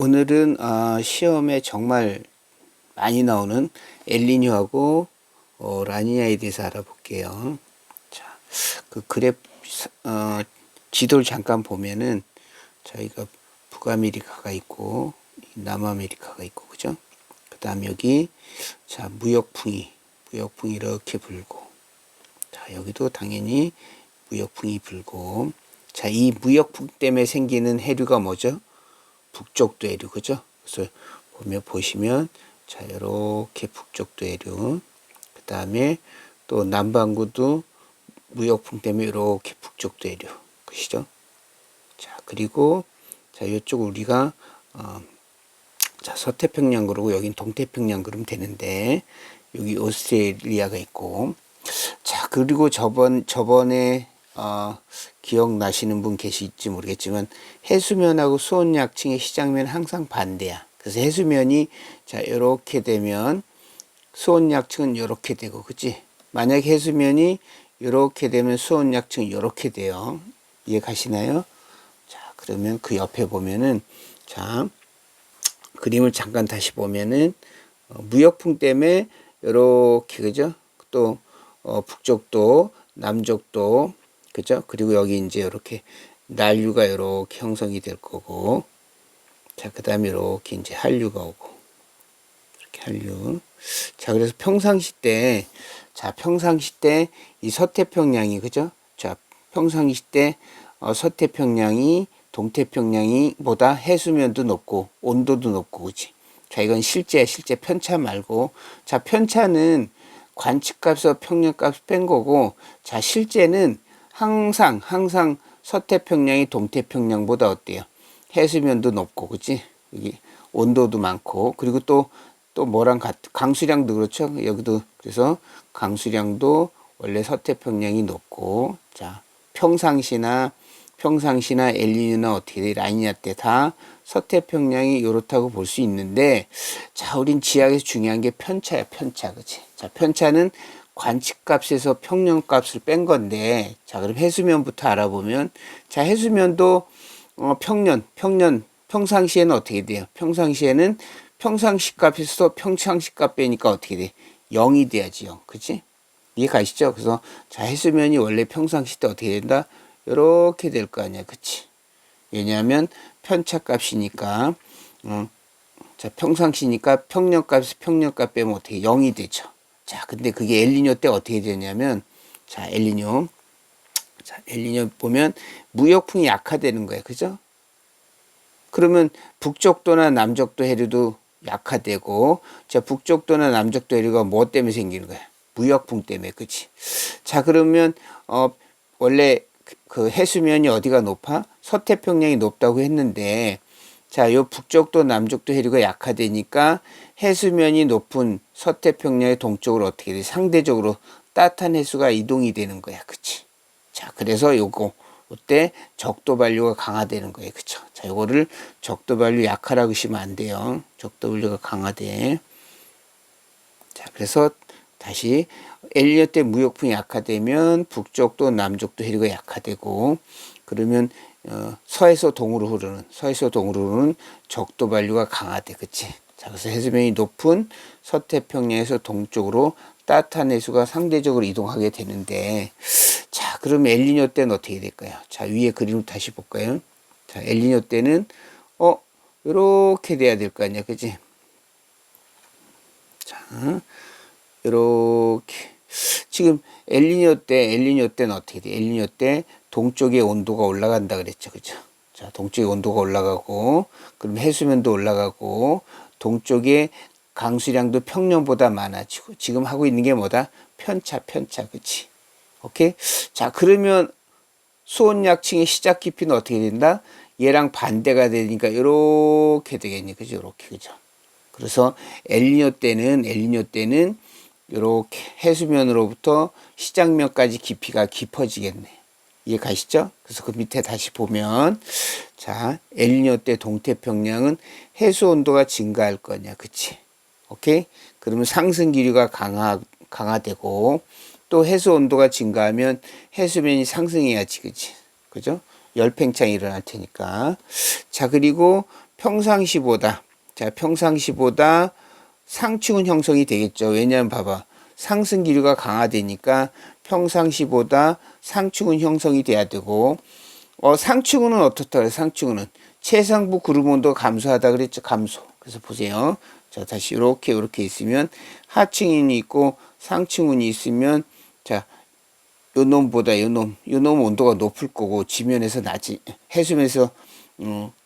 오늘은 시험에 정말 많이 나오는 엘니뇨하고 라니냐에 대해서 알아볼게요. 자, 그 그래프 지도를 잠깐 보면은 저희가 북아메리카가 있고 남아메리카가 있고 그죠? 그다음 여기 자 무역풍이 이렇게 불고 자 여기도 당연히 무역풍이 불고 자 이 무역풍 때문에 생기는 해류가 뭐죠? 북쪽도 해류 그죠? 그래서 보시면 자 이렇게 북쪽도 해류 그 다음에 또 남반구도 무역풍 때문에 이렇게 북쪽도 해류 그시죠? 자 그리고 자 이쪽 우리가 자 서태평양 그러고 여긴 동태평양 그러면 되는데 여기 오스트레일리아가 있고 자 그리고 저번에 기억나시는 분 계실지 모르겠지만 해수면하고 수온약층의 시작면 항상 반대야. 그래서 해수면이 자 이렇게 되면 수온약층은 이렇게 되고 그치? 만약에 해수면이 이렇게 되면 수온약층은 이렇게 돼요. 이해 가시나요? 자 그러면 그 옆에 보면은 자 그림을 잠깐 다시 보면은 무역풍 때문에 이렇게 그죠? 또 북쪽도 남쪽도 그죠? 그리고 여기 이제 이렇게 난류가 이렇게 형성이 될 거고 자 그 다음에 이렇게 이제 한류가 오고 이렇게 한류 자 그래서 평상시 때 자 평상시 때 이 서태평양이 그죠? 자 평상시 때 서태평양이 동태평양이 보다 해수면도 높고 온도도 높고 그치? 자 이건 실제 편차 말고 자 편차는 관측값에서 평년값을 뺀 거고 자 실제는 항상 서태평양이 동태평양보다 어때요? 해수면도 높고 그치? 여기 온도도 많고 그리고 또 뭐랑 강수량도 그렇죠? 여기도 그래서 강수량도 원래 서태평양이 높고 자 평상시나 엘니뇨나 어떻게 돼? 라니냐 때 다 서태평양이 이렇다고 볼 수 있는데 자 우린 지학에서 중요한 게 편차야 편차 그치? 자 편차는 관측값에서 평년값을 뺀 건데 자 그럼 해수면부터 알아보면 자 해수면도 평상시에는 어떻게 돼요? 평상시에는 평상시값에서 평상시값 빼니까 어떻게 돼? 0이 돼야지 0 그치? 이해 가시죠? 그래서 자 해수면이 원래 평상시 때 어떻게 된다? 이렇게 될 거 아니야 그치? 왜냐하면 편차값이니까 자 평상시니까 평년값에서 평년값 빼면 어떻게 0이 되죠? 자, 근데 그게 엘니뇨 때 어떻게 되냐면, 자, 엘니뇨 보면 무역풍이 약화되는 거예요. 그죠? 그러면 북쪽도나 남쪽도 해류도 약화되고, 자, 북쪽도나 남쪽도 해류가 뭐 때문에 생기는 거야? 무역풍 때문에, 그치? 자, 그러면, 원래 그 해수면이 어디가 높아? 서태평양이 높다고 했는데, 자, 요 북쪽도 남쪽도 해류가 약화되니까 해수면이 높은 서태평양의 동쪽으로 어떻게 돼? 상대적으로 따뜻한 해수가 이동이 되는 거야. 그치? 자, 그래서 이때 적도 반류가 강화되는 거예요. 그쵸? 자, 요거를 적도 반류 약화라고 하시면 안 돼요. 적도 반류가 강화돼. 자, 그래서 다시 엘니뇨 때 무역풍이 약화되면 북쪽도 남쪽도 해류가 약화되고 그러면 서에서 동으로 흐르는 적도 반류가 강화돼. 그치? 자, 그래서 해수면이 높은 서태평양에서 동쪽으로 따뜻한 해수가 상대적으로 이동하게 되는데 자, 그럼 엘니뇨 때는 어떻게 될까요? 자, 위에 그림을 다시 볼까요? 자, 엘니뇨 때는 이렇게 돼야 될 거 아니야. 그치? 자, 이렇게 지금 엘니뇨 때는 어떻게 돼? 엘니뇨 때 동쪽의 온도가 올라간다 그랬죠. 그죠? 자, 동쪽의 온도가 올라가고 그럼 해수면도 올라가고 동쪽의 강수량도 평년보다 많아지고 지금 하고 있는 게 뭐다? 편차 그치? 오케이? 자, 그러면 수온약층의 시작 깊이는 어떻게 된다? 얘랑 반대가 되니까 이렇게 되겠니? 그죠? 이렇게 그죠? 그래서 엘니뇨 때는 이렇게 해수면으로부터 시작면까지 깊이가 깊어지겠네. 이해 가시죠? 그래서 그 밑에 다시 보면 자 엘니뇨 때 동태평양은 해수 온도가 증가할 거냐, 그치? 오케이? 그러면 상승 기류가 강화되고 또 해수 온도가 증가하면 해수면이 상승해야지, 그치? 그죠? 열팽창이 일어날 테니까. 자 그리고 평상시보다, 자, 평상시보다 상충은 형성이 되겠죠. 왜냐하면 봐봐. 상승 기류가 강화되니까 평상시보다 상충은 형성이 돼야 되고, 상충은은 어떻다 그래? 상충은은 최상부 구름 온도가 감소하다 그랬죠. 감소. 그래서 보세요. 자, 다시 이렇게 있으면 하층운이 있고 상층운이 있으면, 자, 요 놈보다 요 놈 온도가 높을 거고, 지면에서 낮이, 해수면에서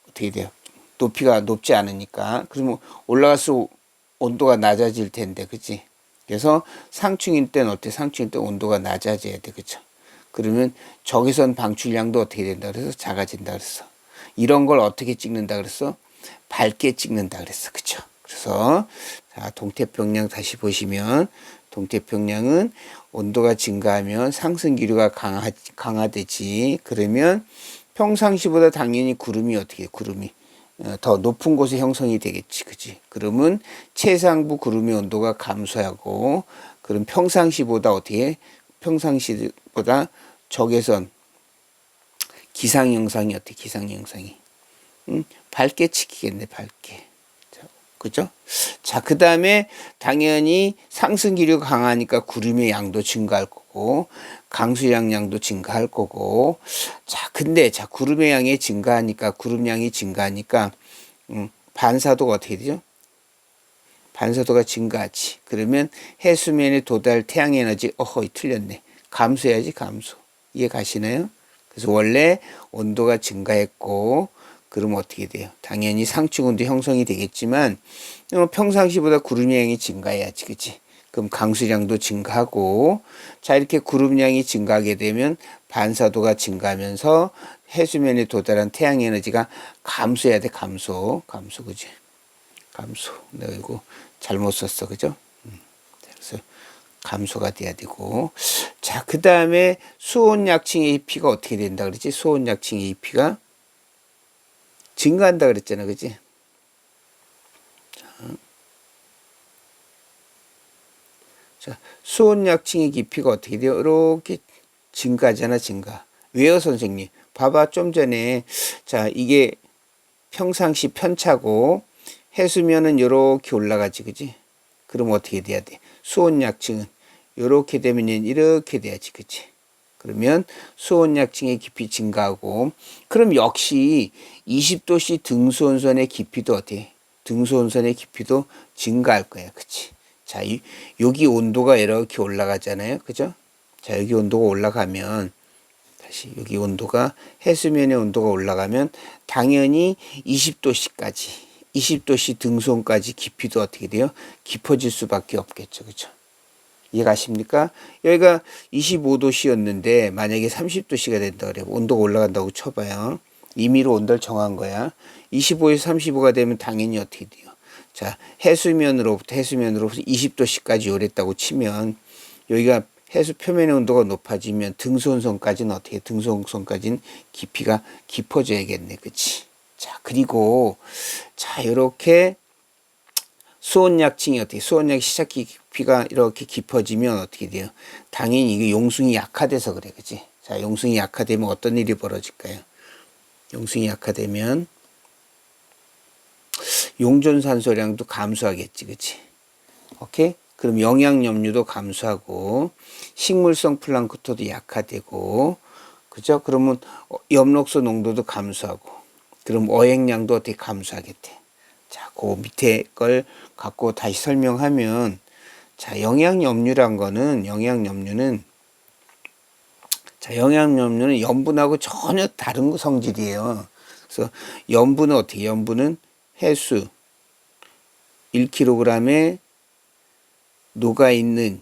어떻게 돼요? 높이가 높지 않으니까. 그러면 올라갈수록 온도가 낮아질 텐데, 그치? 그래서 상층일 때는 어때? 상층일 때 온도가 낮아져야 돼, 그쵸? 그러면 적외선 방출량도 어떻게 된다 그래서 작아진다 그랬어. 이런 걸 어떻게 찍는다 그랬어? 밝게 찍는다 그랬어, 그쵸? 그래서 자, 동태평양 다시 보시면, 동태평양은 온도가 증가하면 상승 기류가 강화되지. 그러면 평상시보다 당연히 구름이 어떻게 해? 구름이 더 높은 곳에 형성이 되겠지, 그지? 그러면 최상부 구름의 온도가 감소하고, 그럼 평상시보다 어떻게 해? 평상시보다 적외선 기상 영상이 어떻게? 기상 영상이 밝게 찍히겠네, 밝게. 그죠? 자, 그 다음에 당연히 상승 기류가 강하니까 구름의 양도 증가할 거고, 강수량 양도 증가할 거고. 자, 근데 자, 구름의 양이 증가하니까, 구름 양이 증가하니까 반사도가 어떻게 되죠? 반사도가 증가하지. 그러면 해수면에 도달 태양 에너지, 틀렸네. 감소해야지, 감소. 이해 가시나요? 그래서 원래 온도가 증가했고, 그러면 어떻게 돼요? 당연히 상층운도 형성이 되겠지만 평상시보다 구름량이 증가해야지, 그치? 그럼 강수량도 증가하고, 자, 이렇게 구름량이 증가하게 되면 반사도가 증가하면서 해수면에 도달한 태양 에너지가 감소해야 돼. 감소, 그지? 감소. 내가 이거 잘못 썼어, 그죠? 그래서 감소가 돼야 되고. 자, 그 다음에 수온약층의 EP가 어떻게 된다 그랬지? 수온약층의 EP가 증가한다 그랬잖아, 그지? 자, 수온약층의 깊이가 어떻게 돼요? 이렇게 증가하잖아, 증가. 왜요, 선생님? 봐봐, 좀 전에. 자, 이게 평상시 편차고 해수면은 이렇게 올라가지, 그지? 그럼 어떻게 돼야 돼? 수온약층은 이렇게 되면 이렇게 돼야지, 그치? 그러면 수온약층의 깊이 증가하고, 그럼 역시 20도씨 등수온선의 깊이도 어때? 등수온선의 깊이도 증가할 거야, 그치? 자, 여기 온도가 이렇게 올라가잖아요, 그죠? 자, 여기 온도가 올라가면, 다시 여기 온도가, 해수면의 온도가 올라가면 당연히 20도씨 등수온까지 깊이도 어떻게 돼요? 깊어질 수밖에 없겠죠, 그죠? 이해가십니까? 여기가 25도씨였는데 만약에 30도씨가 된다 그래. 온도가 올라간다고 쳐봐요. 임의로 온도를 정한 거야. 25에서 35가 되면 당연히 어떻게 돼요? 자, 해수면으로부터 20도씨까지 요랬다고 치면, 여기가 해수 표면의 온도가 높아지면 등수온선까지는 어떻게? 등수온선까지는 깊이가 깊어져야겠네, 그치? 자, 그리고 자, 요렇게 수온약층이 어떻게? 수온약 시작 깊이가 이렇게 깊어지면 어떻게 돼요? 당연히 이게 용숭이 약화돼서 그래, 그치? 자, 용숭이 약화되면 어떤 일이 벌어질까요? 용숭이 약화되면 용존산소량도 감소하겠지, 그치? 오케이? 그럼 영양염류도 감소하고, 식물성 플랑크톤도 약화되고, 그죠? 그러면 엽록소 농도도 감소하고, 그럼 어획량도 어떻게 감소하겠대? 자, 그 밑에 걸 갖고 다시 설명하면, 자, 영양염류는 염분하고 전혀 다른 성질이에요. 그래서 염분은 어떻게? 염분은 해수 1kg에 녹아있는,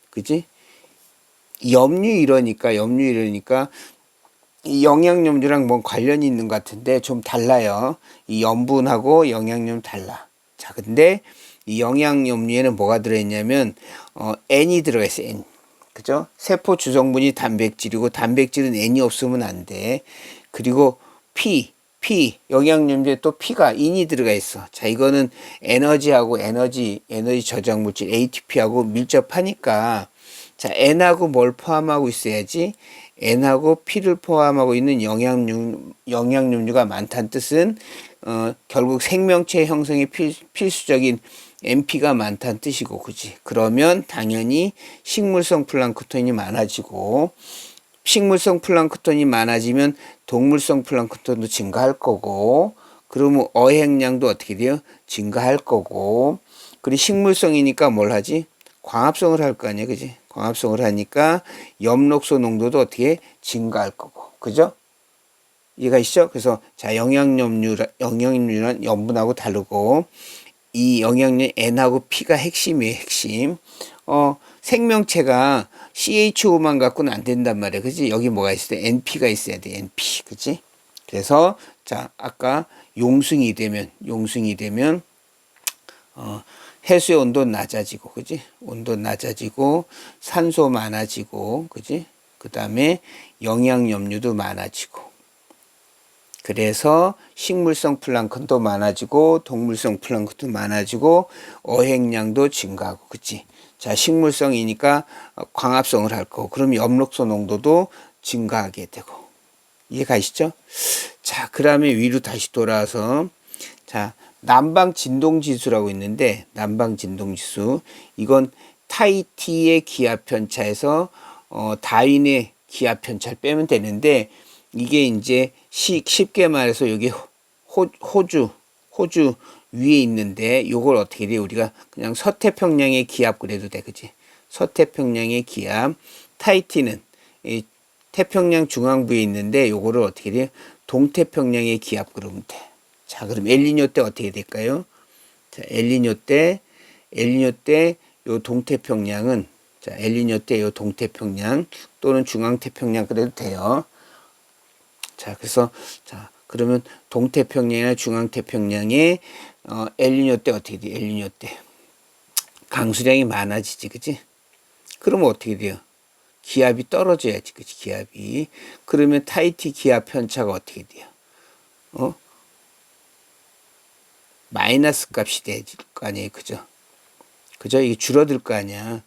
그지? 염류 이러니까 이 영양염류랑 뭐 관련이 있는 것 같은데 좀 달라요. 이 염분하고 영양염 달라. 자, 근데 이 영양염류에는 뭐가 들어있냐면 N이 들어가 있어, N. 그죠? 세포 주성분이 단백질이고, 단백질은 N이 없으면 안 돼. 그리고 P, 영양염류에 또 P가 인이 들어가 있어. 자, 이거는 에너지하고 에너지 저장 물질 ATP하고 밀접하니까, 자, N하고 뭘 포함하고 있어야지? N하고 P를 포함하고 있는 영양염류가 많다는 뜻은 결국 생명체 형성에 필수적인 NP가 많다는 뜻이고, 그지? 그러면 당연히 식물성 플랑크톤이 많아지고, 식물성 플랑크톤이 많아지면 동물성 플랑크톤도 증가할 거고, 그러면 어획량도 어떻게 돼요? 증가할 거고, 그리고 식물성이니까 뭘 하지? 광합성을 할 거 아니야, 그지? 광합성을 하니까 엽록소 농도도 어떻게 증가할 거고, 그죠? 이해가 있죠? 그래서 자, 영양염류란 염분하고 다르고, 이 영양류 N하고 P가 핵심이에요, 핵심. 생명체가 CHO만 갖고는 안 된단 말이야, 그지? 여기 뭐가 있어야 돼? NP가 있어야 돼, NP, 그지? 그래서 자, 아까 용승이 되면 해수의 온도 낮아지고, 그지? 온도 낮아지고, 산소 많아지고, 그지? 그 다음에 영양염류도 많아지고. 그래서 식물성 플랑크톤도 많아지고, 동물성 플랑크톤도 많아지고, 어획량도 증가하고, 그치? 자, 식물성이니까 광합성을 할 거고, 그럼 엽록소 농도도 증가하게 되고. 이해가시죠? 자, 그 다음에 위로 다시 돌아와서, 자, 난방 진동 지수라고 있는데, 난방 진동 지수. 이건 타히티의 기압 편차에서 다윈의 기압 편차를 빼면 되는데, 이게 이제 쉽게 말해서 여기 호주 위에 있는데, 요걸 어떻게 돼? 우리가 그냥 서태평양의 기압 그래도 돼, 그지? 서태평양의 기압. 타히티는 이 태평양 중앙부에 있는데, 요거를 어떻게 돼? 동태평양의 기압 그러면 돼. 자, 그럼 엘니뇨 때 어떻게 될까요? 자, 엘니뇨 때 요 동태평양은, 자, 엘니뇨 때 요 동태평양 또는 중앙태평양 그래도 돼요. 자, 그래서, 자, 그러면 동태평양이나 중앙태평양에, 엘니뇨 때 어떻게 돼? 엘니뇨 때. 강수량이 많아지지, 그지? 그러면 어떻게 돼요? 기압이 떨어져야지, 그지? 기압이. 그러면 타히티 기압 편차가 어떻게 돼요? 마이너스 값이 될 거 아니에요, 그죠? 그죠? 이게 줄어들 거 아니야.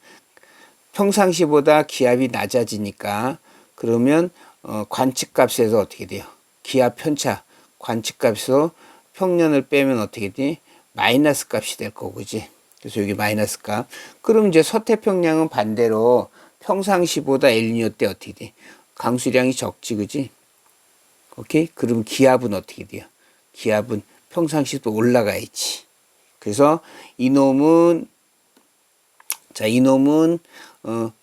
평상시보다 기압이 낮아지니까, 그러면 관측값에서 어떻게 돼요? 기압 편차 관측값에서 평년을 빼면 어떻게 돼? 마이너스 값이 될 거고, 그지? 그래서 여기 마이너스 값. 그럼 이제 서태평양은 반대로 평상시보다 엘니뇨 때 어떻게 돼? 강수량이 적지, 그지? 오케이? 그럼 기압은 어떻게 돼요? 기압은 평상시도 올라가야지. 그래서 이놈은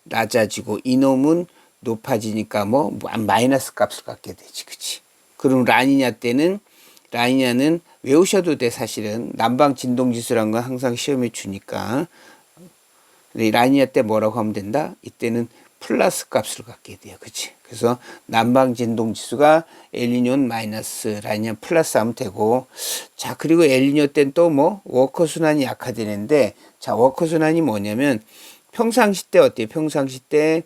낮아지고 이놈은 높아지니까 뭐 마이너스 값을 갖게 되지, 그치? 그럼 라니냐는 외우셔도 돼, 사실은. 난방 진동 지수란 건 항상 시험에 주니까. 라니냐 때 뭐라고 하면 된다? 이때는 플러스 값을 갖게 돼요, 그치? 그래서 난방 진동 지수가 엘니뇨는 마이너스, 라니냐 플러스 하면 되고. 자, 그리고 엘니뇨 때는 또 뭐 워커 순환이 약화되는데, 자, 워커 순환이 뭐냐면 평상시 때 어때요? 평상시 때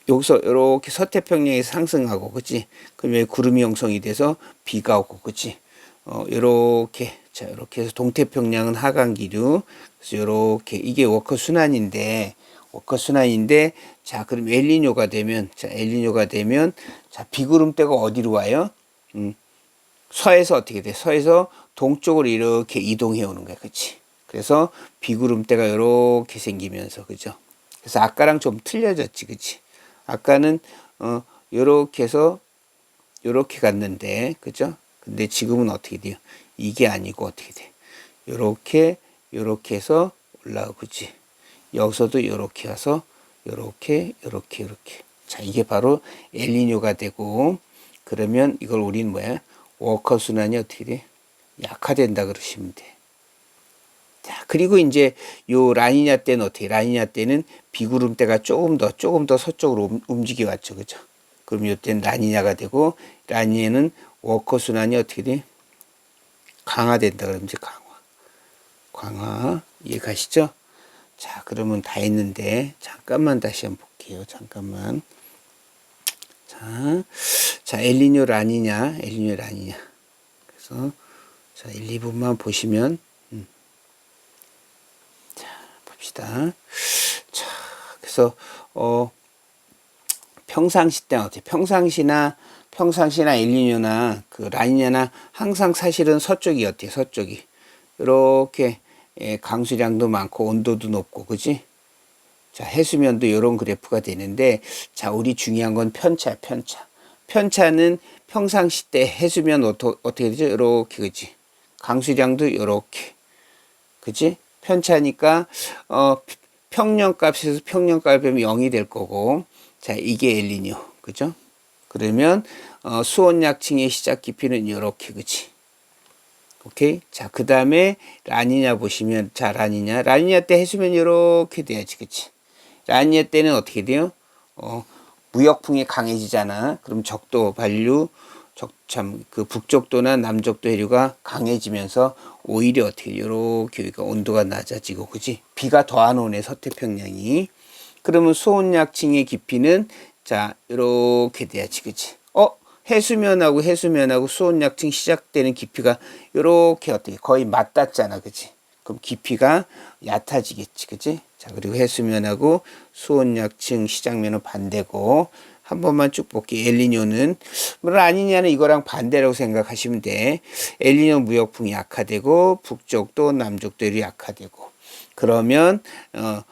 여기서 이렇게 서태평양이 상승하고, 그치? 그럼 여기 구름이 형성이 돼서 비가 오고, 그치? 요렇게, 자, 이렇게 해서 동태평양은 하강 기류. 그래서 요렇게, 이게 워커 순환인데, 자, 그럼 엘니뇨가 되면, 자, 비구름대가 어디로 와요? 서에서 어떻게 돼? 서에서 동쪽으로 이렇게 이동해 오는 거야, 그치? 그래서 비구름대가 이렇게 생기면서, 그죠? 그래서 아까랑 좀 틀려졌지, 그치? 아까는 요렇게 해서 요렇게 갔는데, 그죠? 근데 지금은 어떻게 돼요? 이게 아니고 어떻게 돼? 요렇게 해서 올라오고, 그치? 여기서도 요렇게 와서 요렇게. 자, 이게 바로 엘니뇨가 되고, 그러면 이걸 우리는 뭐야? 워커 순환이 어떻게 돼? 약화된다 그러시면 돼. 자, 그리고 이제 요 라니냐 때는 어떻게? 라니냐 때는 비구름대가 조금 더 서쪽으로 움직여 왔죠, 그죠? 그럼 요때는 라니냐가 되고, 라니냐는 워커 순환이 어떻게 돼? 강화된다 그러면 이제 강화. 이해가시죠? 자, 그러면 다 했는데, 잠깐만 다시 한번 볼게요. 잠깐만. 자, 엘니뇨 라니냐. 그래서, 자, 1, 2분만 보시면, 자, 봅시다. 자, 그래서, 평상시 때 어때요? 평상시나 평상시나 엘니뇨나 그 라니냐나 항상 사실은 서쪽이 어때요? 서쪽이 이렇게 강수량도 많고 온도도 높고, 그지? 자, 해수면도 이런 그래프가 되는데, 자, 우리 중요한 건 편차, 편차. 편차는 평상시 때 해수면 어떻게 되죠? 이렇게, 그지? 강수량도 이렇게, 그지? 편차니까 평년값에서 평년값이면 0이 될 거고, 자, 이게 엘니뇨, 그죠? 그러면 수온약층의 시작 깊이는 이렇게, 그지? 오케이. 자, 그 다음에 라니냐 보시면, 자, 라니냐 때 해수면이 이렇게 돼야지, 그치? 라니냐 때는 어떻게 돼요? 무역풍이 강해지잖아. 그럼 적도 반류, 그 북적도나 남적도 해류가 강해지면서 오히려 어떻게 이렇게 여기가 온도가 낮아지고, 그지? 비가 더 안 오네, 서태평양이. 그러면 수온약층의 깊이는 자, 이렇게 돼야지, 그치? 해수면하고 수온약층 시작되는 깊이가 이렇게 어떻게 거의 맞닿잖아, 그치? 그럼 깊이가 얕아지겠지, 그치? 자, 그리고 해수면하고 수온약층 시작면은 반대고, 한 번만 쭉 볼게요. 엘니뇨는 물론 아니냐는 이거랑 반대라고 생각하시면 돼. 엘니뇨 무역풍이 약화되고 북쪽도 남쪽도 약화되고, 그러면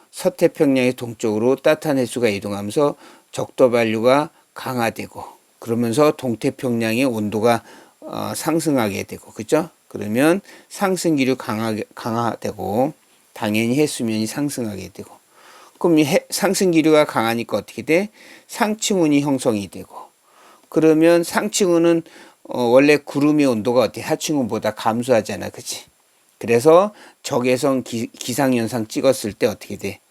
서태평양의 동쪽으로 따뜻한 해수가 이동하면서 적도 반류가 강화되고, 그러면서 동태평양의 온도가 상승하게 되고, 그죠? 그러면 상승기류 강화되고, 당연히 해수면이 상승하게 되고, 그럼 상승기류가 강하니까 어떻게 돼? 상층운이 형성이 되고, 그러면 상층운은 원래 구름의 온도가 어때? 하층운보다 감소하잖아, 그치? 그래서 적외선 기상현상 찍었을 때 어떻게 돼?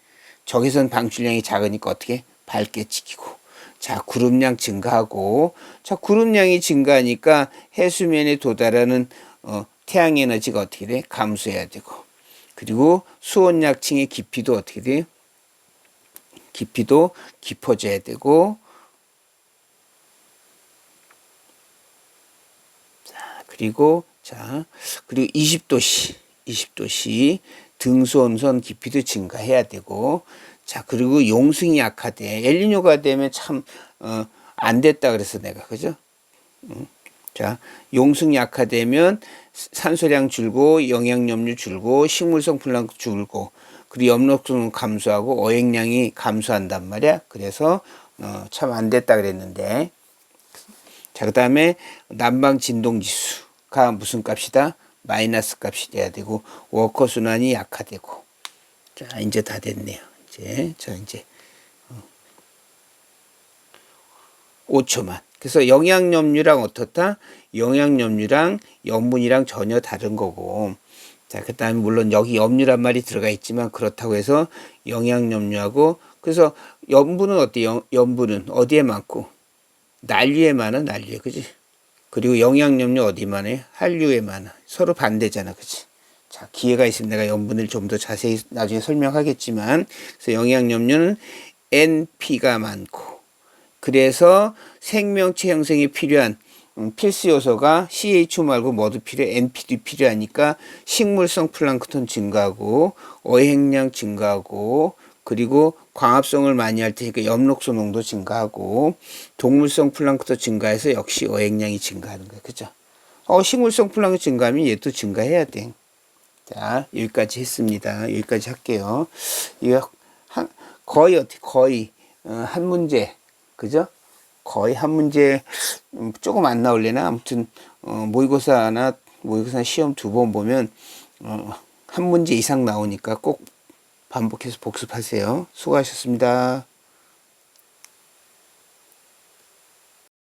적외선 방출량이 작으니까 어떻게? 밝게 찍히고, 자, 구름량 증가하고, 자, 구름량이 증가하니까 해수면에 도달하는 태양 에너지가 어떻게 돼? 감소해야 되고, 그리고 수온약층의 깊이도 어떻게 돼요? 깊이도 깊어져야 되고, 그리고 20도씨 등수온선 깊이도 증가해야 되고, 자, 그리고 용승이 약화돼. 엘니뇨가 되면 참 안 됐다 그래서 내가, 그죠? 자, 용승이 약화되면 산소량 줄고, 영양염류 줄고, 식물성 플랑크 줄고, 그리고 엽록소는 감소하고 어획량이 감소한단 말이야. 그래서 참 안 됐다 그랬는데, 자, 그 다음에 난방 진동지수가 무슨 값이다? 마이너스 값이 돼야 되고, 워커 순환이 약화되고. 자, 이제 다 됐네요. 이제 5초만. 그래서 영양염류랑 어떻다? 영양염류랑 염분이랑 전혀 다른 거고. 자, 그 다음에 물론 여기 염류란 말이 들어가 있지만, 그렇다고 해서 영양염류하고, 그래서 염분은 어때요? 염분은 어디에 많고? 난류에 많아, 난류에, 그지? 그리고 영양염류 어디 많아요? 한류에 많아. 서로 반대잖아, 그지? 자, 기회가 있으면 내가 염분을 좀 더 자세히 나중에 설명하겠지만, 그래서 영양염류는 NP가 많고, 그래서 생명체 형성이 필요한 필수 요소가 CH2 말고 뭐도 필요해? NP도 필요하니까 식물성 플랑크톤 증가하고, 어획량 증가하고, 그리고 광합성을 많이 할 테니까 엽록소 농도 증가하고, 동물성 플랑크톤 증가해서 역시 어획량이 증가하는 거야, 그죠? 식물성 플랑크톤 증가하면 얘도 증가해야 돼. 자, 여기까지 했습니다. 여기까지 할게요. 이거 거의 한 문제, 그죠? 거의 한 문제, 조금 안 나올래나? 아무튼 모의고사 시험 2번 보면 한 문제 이상 나오니까 꼭 반복해서 복습하세요. 수고하셨습니다.